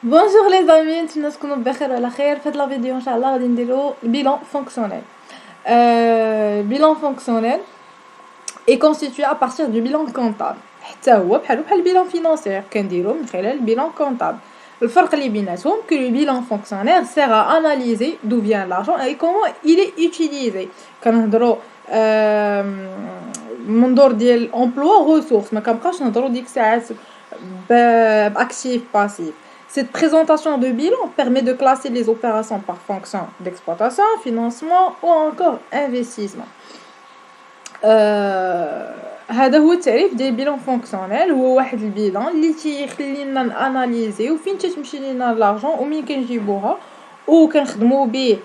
Bonjour les amis, نتمنى تكونوا بخير وعلى خير. في هاد لا فيديو ان شاء الله غادي نديرو bilan fonctionnel. Bilan fonctionnel est constitué à partir du bilan comptable. حتى هو بحال البيلان فينانسيير كنديرو من خلال البيلان comptable. الفرق اللي بيناتهم que le bilan fonctionnel sert à analyser d'où vient l'argent et comment il est utilisé. كنهضروا منظور ديال emploi ressources، ما كنبقاوش نهضروا ديك الساعات باكتيف باسيف. Cette présentation de bilan permet de classer les opérations par fonction d'exploitation, financement ou encore investissement. هذا هو التعريف ديال البيلان فونكسيونيل. هو واحد البيلان اللي تيخلينا ناناليزيو فين تتمشي لينا لارجون ومين كنجيبوها وكنخدموا به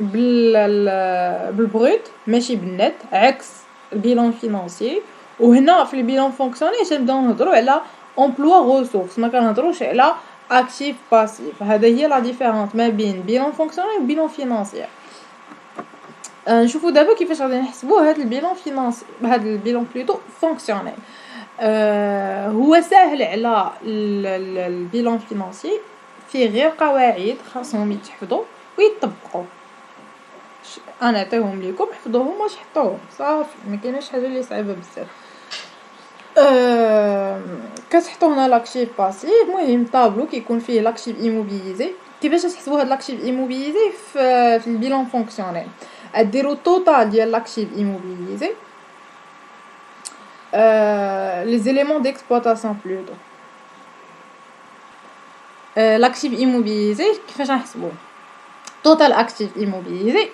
بالبروت ماشي بالنت، عكس البيلان فينانسيي. وهنا في البيلان فونكسيونيل تنبداو نهضروا على امبلوا ريسورس، ما كنهضروش على اكتيف باسيف. هذا هي لا ديفيرونس ما بين بيلان فونكسيونيل وبيلان فينانسيير. نشوفوا دابا كيفاش غادي نحسبوا هذا البيلان فينانسي، هذا البيلان بلوتو فونكسيونيل. هو ساهل على البيلان فينانسي، فيه غير قواعد خاصهم يتحفظوا ويطبقوا. انا نعطيهم لكم حفظوهم واش حطوهم صافي، ما كايناش حاجه اللي صعيبه بزاف. كتحطوا هنا لاكتيف باسيف. المهم طابلو كيكون فيه لاكتيف ايموبيليزي. كيفاش تحسبوا هاد لاكتيف ايموبيليزي في البيلان فونكسيونيل؟ اديروا التوتال ديال لاكتيف ايموبيليزي les éléments d'exploitation plutôt. l'actif immobilisé كيفاش نحسبوه؟ total actif immobilisé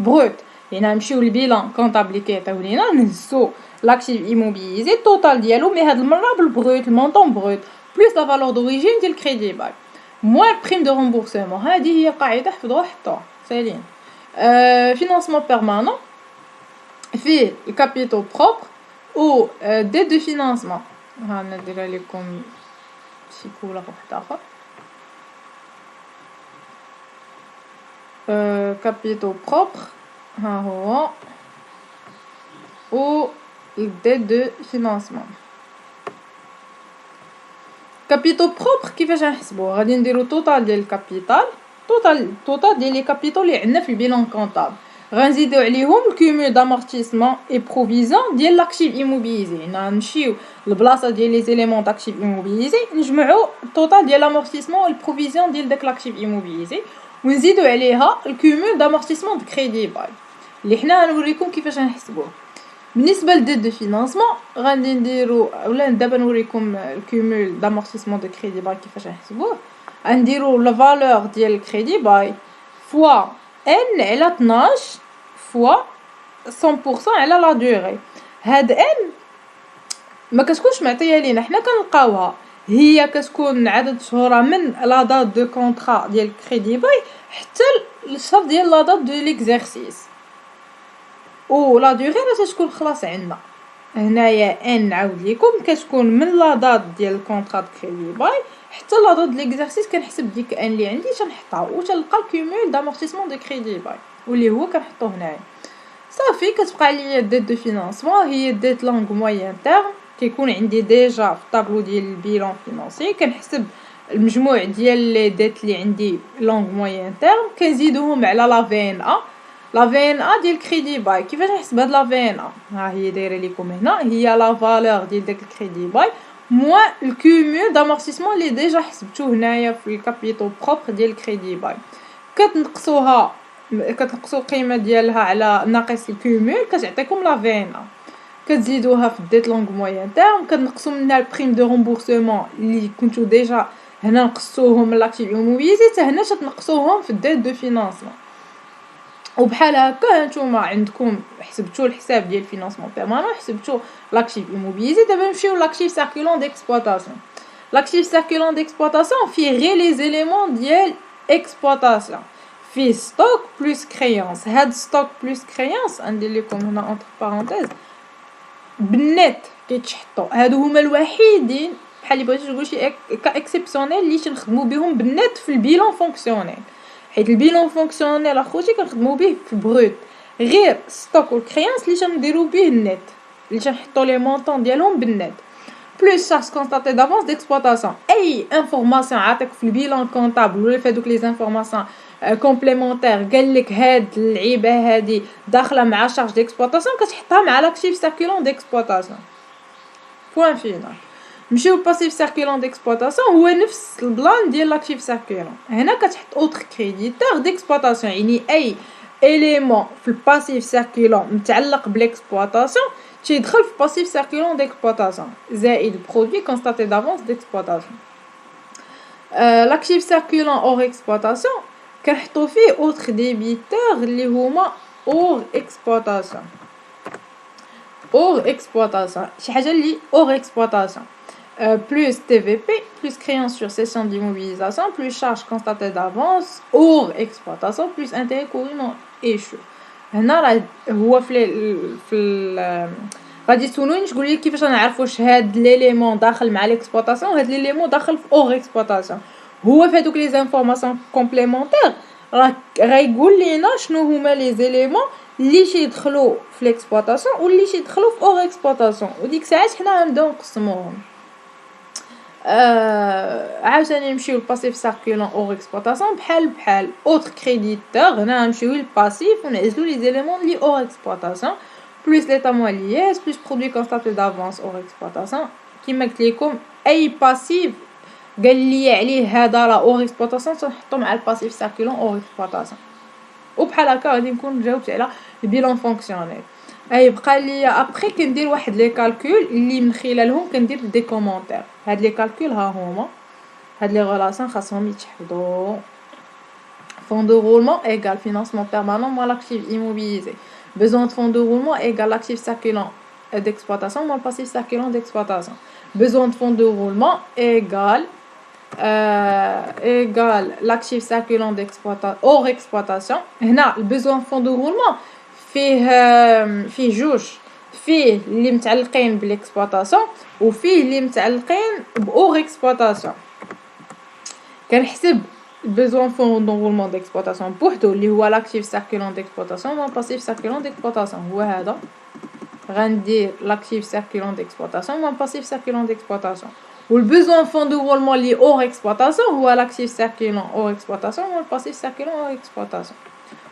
brut، يعني نمشيو للبيلان كونطابل اللي كيعطيو لينا نهزو l'actif immobilisé total ديالو، مي هاد المره بالبروت، المونطون بروت بلس لا فالور دوريجين ديال الكريدي باي موان بريم دو رومبورسمون. هذه هي قاعده حفظوها حطوها سالين. financement permanent فيه الكابيتال بروبر ou dette de financement. غندير لكم شي كولر واحد اخر. كابيتال بروبر ها هو ou dette de financement. كابيتال بروبر كيفاش نحسبوه؟ غادي نديرو توتال ديال الكابيتال، توتال ديال لي كابيتال اللي عندنا في البيلان كونطابل، غنزيدو عليهم الكومول دامورتيسمون اي بروفيزيون ديال لاكتيف ايموبيليزي. نمشيو للبلاصه ديال لي زيليمون داكتيف ايموبيليزي نجمعوا التوتال ديال لامورتيسمون والبروفيزيون ديال داك لاكتيف ايموبيليزي ونزيدو عليها الكومول دامورتيسمون دو كريدي باي اللي حنا غنوريكم كيفاش نحسبوه. بالنسبه للديت دو فينانسمون غادي نديرو، ولا دابا نوريكم الكومول دامورتيسمون دو كريدي باي كيفاش نحسبوه. غنديرو لا فالور ديال الكريدي باي فوا n على 12 فوا 100% على لا دوغي. هاد n ما كتكونش معطيه لينا، حنا كنلقاوها هي كتكون عدد شهورها من لا دات دو كونطرا ديال الكريدي باي حتى الشهر ديال لا دات دو ليكزارسيس، و لا دوغي راه تكون خلاص عندنا هنايا ان. نعاود لكم كتكون من لا دات ديال الكونطرا د كريدي باي حتى لا دات د ليكزارسيس. كنحسب ديك ان اللي عندي تنحطها وتلقى الكومول دامورتيسمون دو كريدي باي واللي هو كنحطوه هنايا صافي. كتبقى ليا الديت دو فينانسمون هي الديت لونغ موين تيرم، كيكون عندي ديجا في الطابلو ديال البيلان فينانسي. كنحسب المجموع ديال لي ديت اللي عندي لونغ موين تيرم كنزيدوهم على لا في ان ا. لا في ان ا ديال الكريدي باي كيفاش نحسب هاد لا في ان ا؟ ها هي دايره لكم هنا، هي لا فالور ديال داك الكريدي باي موان الكومول دامورتيسمون اللي ديجا حسبتو هنايا في الكابيتال بروبر ديال الكريدي باي. كتنقصوها، كتنقصوا القيمه ديالها على ناقص الكومول كتعطيكم لا في ان ا. كتزيدوها في الديت لونغ موين تيرم، كتنقصوا منها البريم دو رومبورسمون اللي كنتو ديجا هنا نقصتوهم من لاكتيف ايموبيليزي، حتى هنا تنقصوهم في الديت دو فينانسمون. وبحال هكا نتوما عندكم حسبتوا الحساب ديال فينانسمون بيرمانون، حسبتوا لاكتيف ايموبيليزي. دابا نمشيو لاكتيف سيركولون ديكسبلوطاسيون. لاكتيف سيركولون ديكسبلوطاسيون فيه غير لي زيليمون ديال اكسبلوطاسيون، فيه ستوك بلس كريانس. هاد ستوك بلس كريانس ندير لكم هنا اونتر بارونتيز بالنت كيتشحطوا. هادو هما الوحيدين بحال اللي بغيتي تقول شي اكسبسيونيل اللي تنخدموا بهم بالنت في البيلان فونكسيونيل، حيت البيلان فونكسيونيل اخوتي كنخدموا به في بروت. غير ستوك والكريانس اللي تنديروا به النت، اللي تنحطوا لي مونطون ديالهم بالنت. plus charge constatée d'avance d'exploitation. اي information عطاك في البيلان كونطابل ولا في دوك لي انفورماسيون كومبليمونتير قال لك هاد اللعيبه هادي داخله مع شارج ديكسبلوطاسيون كتحطها مع لاكتيف سيركولون ديكسبلوطاسيون. بوين فينال. نمشيو للباسيف سيركولون ديكسبلوطاسيون هو نفس البلان ديال لاكتيف سيركولون. هنا كتحط اوتر كريديتور ديكسبلوطاسيون يعني اي اليمون في الباسيف سيركولون متعلق بالاكسبلوطاسيون تيدخل في باسيف سيركولون ديكسبلوطاسيون زائد برودوي كونستاتي دافونس ديكسبلوطاسيون. لاكتيف سيركولون اور اكسبلوطاسيون كنحطو فيه اوتر ديبيتور اللي هما اور اكسبلوطاسيون. اور اكسبلوطاسيون شي حاجه اللي اور اكسبلوطاسيون plus TVP plus créance sur cession d'immobilisation plus charge constatée d'avance hors exploitation plus intérêt couru non échu. هنا راه هو في غادي تسولوني تقول لي كيفاش نعرفوا واش هاد ليليمون داخل مع الاكسبلوطاسيون هاد ليليمون داخل في اور اكسبلوطاسيون. هو في هذوك لي زانفورماسيون كومبليمونتير راه غايقول لينا شنو هما لي زيليمون اللي تيدخلوا في الاكسبلوطاسيون واللي تيدخلوا في اور اكسبلوطاسيون وديك الساعات حنا غنبداو نقسموهم. عاوتاني نمشيو للباسيف سيركولون اور اكسبلوطاسيون بحال اوتر كريديتور. هنا نمشيو للباسيف ونعزلو لي زيليمون لي اور اكسبلوطاسيون بلس ليطا مواليات بلس برودوي كونستاتي دافونس اور اكسبلوطاسيون. كيما قلت لكم اي باسيف قال لي عليه هذا راه اور اكسبلوطاسيون تنحطو مع الباسيف سيركولون اور اكسبلوطاسيون. وبحال هكا غادي نكون جاوبت على البيلون فونكسيونيل. اي بقى لي ابري كندير واحد لي كالكول اللي من خلالهم كندير دي كومونتير. هاد لي كالكول ها هما هاد لي ريلاسيون خاصهم يتحفظوا. فون دو رولمون ايغال فينانسمون بيرمانون مع لاكتيف ايموبيليزي. besoin de fonds de roulement égale l'actif circulant d'exploitation moins le passif circulant d'exploitation. besoin de fonds de roulement égale l'actif circulant d'exploitation hors exploitation. هنا besoin de fonds de roulement فيه جوج، فيه اللي متعلقين بالاكسبلوطاسيون وفيه اللي متعلقين باور اكسبلوطاسيون. كنحسب besoin fond d'enroulement d'exploitation بوحدو اللي هو l'actif circulant d'exploitation و passif circulant d'exploitation. هو هذا غندير l'actif circulant d'exploitation و passif circulant d'exploitation. و besoin fond d'enroulement اللي hors exploitation هو l'actif circulant hors exploitation و passif circulant hors exploitation.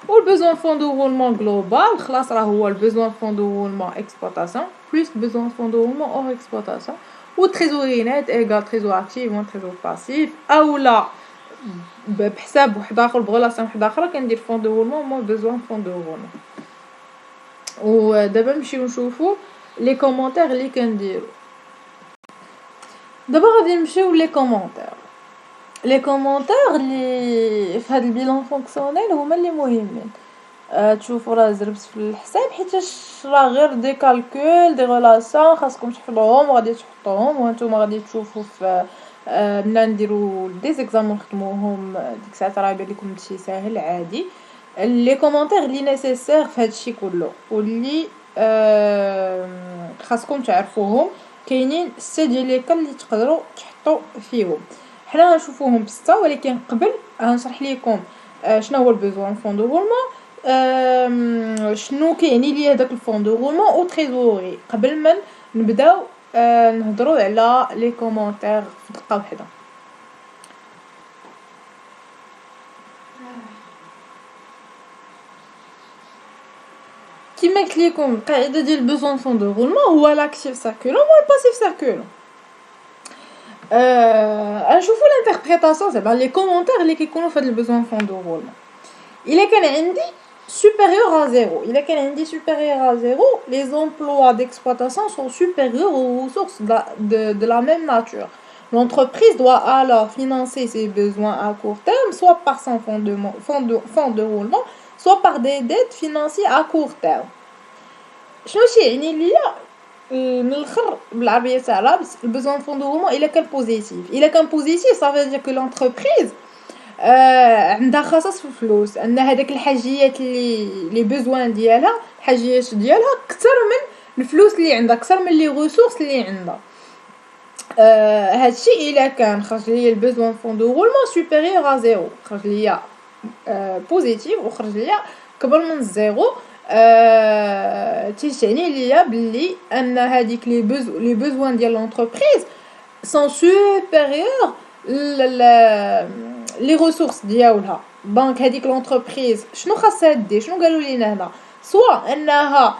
و besoin fond d'enroulement global خلاص راه هو besoin fond d'enroulement exploitation plus besoin fond d'enroulement hors exploitation. و trésorerie net égale trésor actif moins trésor passif اولا بحساب واحد اخر بغلاسيون واحده اخرى كندير فون دو رولمون مو بيزوان فون دو رولمون. ودابا نمشيو نشوفو لي كومونتير اللي كنديرو. دابا غادي نمشيو لي كومونتير. لي كومونتير اللي في هذا البيلون فونكسيونيل هما اللي مهمين. تشوفوا راه زربت في الحساب حيتاش راه غير دي كالكول دي ريلاسيون خاصكم تحفظوهم وغادي تحطوهم وانتم غادي تشوفوا في ملي نديرو دي زيكزامون نخدموهم ديك الساعه راه يبان لكم هادشي ساهل عادي. لي كومونتير اللي نيسيسير في هادشي كله واللي خاصكم تعرفوهم كاينين 6 ديال لي كال اللي تقدروا تحطوا فيهم. حنا غنشوفوهم ب6 ولكن قبل غنشرح لكم شنو هو البيزوان فون دو رولمون شنو كيعني لي هذاك الفون دو رولمون او تريزوري قبل ما نبداو نهضروا على لي كومونتير في دقه واحده. كيما قلت لكم القاعده ديال البيزوان فون دو رولمون هو لاكتيف سيركولون والباسيف سيركولون. نشوفوا الانتربريتاسيون زعما لي كومونتير اللي كيكونوا في هذا البيزوان فون دو رولمون. الا كان عندي supérieur à 0. Il est qu'un indice supérieur à 0, les emplois d'exploitation sont supérieurs aux ressources de la même nature. L'entreprise doit alors financer ses besoins à court terme, soit par son fonds de roulement, soit par des dettes financières à court terme. شنو يعني ليا من الاخر بالعربيه تاع البيزوان فون دو roulement il est qu'un positif. Il est qu'un positif, ça veut dire que l'entreprise عندها خصص في الفلوس ان هذاك الحاجيات اللي بيزوان ديالها الحاجيات ديالها اكثر من الفلوس اللي عندها اكثر من لي ريسورس اللي عندها. هادشي الا كان خرج ليا البيزوان فون دو رولمون سوبيريور ا 0 خرج ليا بوزيتيف وخرج ليا كبر من 0 تعني ليا بلي ان هذيك لي بوزوان ديال لونتربريز سون سوبيريور لي ريسورس ديالها. دونك هذيك لونتربريز شنو خاصها دير؟ شنو قالوا لينا هنا؟ سوا انها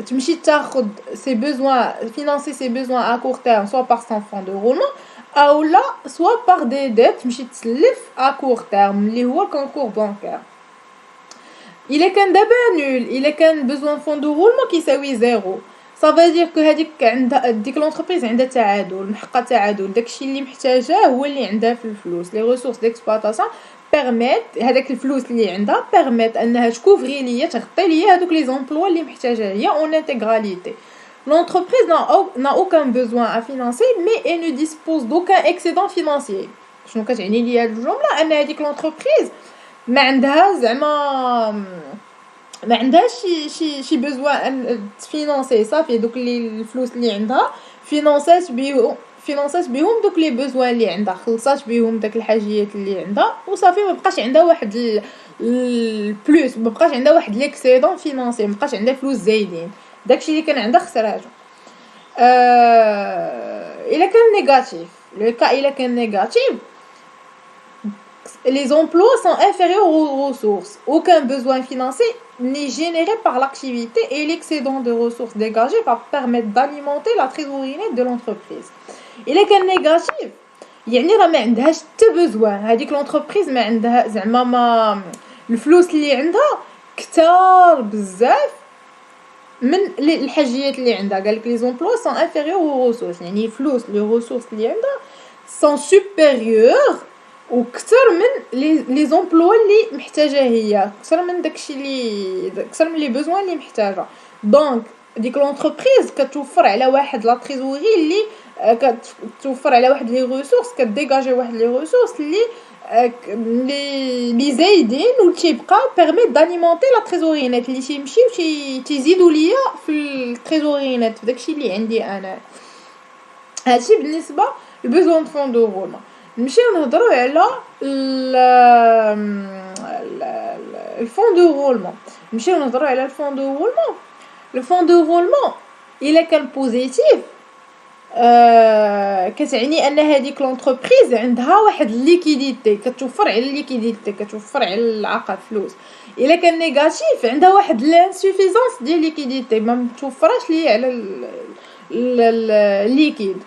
تمشي تاخذ سي بوزوان فينانسي سي بوزوان ا كور تيرم سوا بار سون فون دو رولمون او لا سوا بار دي ديت تمشي تسلف ا كور تيرم اللي هو الكونكور بانكير. الا كان دابا نول الا كان بوزوان فون دو رولمون كيساوي زيرو صافا دير كو هذيك عندها ديك لونتربريز عندها تعادل محقق تعادل داكشي اللي محتاجاه هو اللي عندها في الفلوس. لي ريسورس ديكسبلوطاسيون بيرميت هذاك الفلوس اللي عندها بيرميت انها تكوفري ليا تغطي ليا هذوك لي زومبلوا اللي محتاجه هي اون انتغراليتي. L'entreprise n'a aucun besoin à financer mais elle ne dispose d'aucun excédent financier. شنو كتعني لي هاد الجمله؟ ان هذيك لونتربريز ما عندها زعما ما عندهاش شي بوزوان ان تفينانسي صافي دوك الفلوس اللي عندها فينانسات بهم دوك لي بوزوان اللي عندها خلصات بهم داك الحاجيات اللي عندها وصافي ما بقاش عندها واحد البلوس ما بقاش عندها واحد ليكسيدون فينانسي ما بقاش عندها فلوس زايدين داكشي اللي كان عندها خسراته. الا كان نيجاتيف الا كان نيجاتيف les emplois sont inférieurs aux ressources. Aucun besoin financier n'est généré par l'activité et l'excédent de ressources dégagées va permettre d'alimenter la trésorerie nette de l'entreprise. Il est qu'un négatif يعني راه ما عندهاش حتى بوزوان هذيك لونتربريز ما عندها زعما ما الفلوس اللي عندها كتار بزاف من الحاجيات اللي عندها. قال لك لي زومبلوا سون انفيريور او ريسورس يعني فلوس لي ريسورس اللي عندها سون سوبيريور وكثر من لي زومبلوا اللي محتاجه هي كثر من داكشي اللي كثر من لي بوزوان اللي محتاجه. دونك ديك لونتربريز كتوفر على واحد لا تريزوري اللي كتوفر على واحد لي ريسورس كديجاجي واحد لي ريسورس اللي زايدين و تيبقى بيرميت داليمونتي لا تريزوري نت اللي تيمشيو تيزيدوا ليا في التريزوري نت في داكشي اللي عندي انا. هادشي بالنسبه لبوزوان فون دو رولمون. نمشيو نهضروا على الفون دو رولمون. نمشيو نهضروا على الفون دو رولمون. الفون دو رولمون الا كان بوزيتيف كتعني ان هذيك لونتربريز عندها واحد ليكيديتي كتوفر على الليكيديتي كتوفر على العقد فلوس. الا كان نيجاتيف عندها واحد لانسوفيزونس ديال ليكيديتي ما متوفراش ليه على الليكيد.